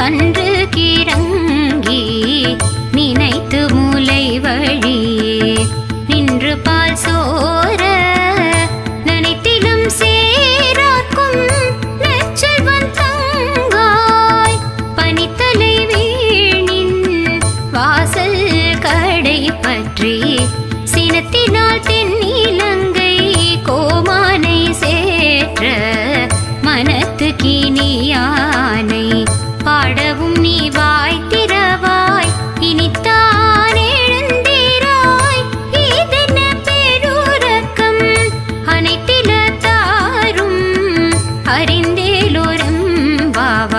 கன்று கிறங்கி நினைத்து மூலை வழியே நின்று பால் சோர நனைத்திலும் சேராக்கும் நெச்சல்வன் தங்காய் பனித்தலை வீணின் வாசல் கடை பற்றி சினத்தினால் தென்னிலங்கை கோமானை சேற்ற மனத்து கினியானை பாடவும் நீ வாய் திறவாய் இனித்தான் எழுந்திராய் இதென்ன பெருரக்கம் அனைத்தில தாரும் அறிந்தேலோரும் வாவா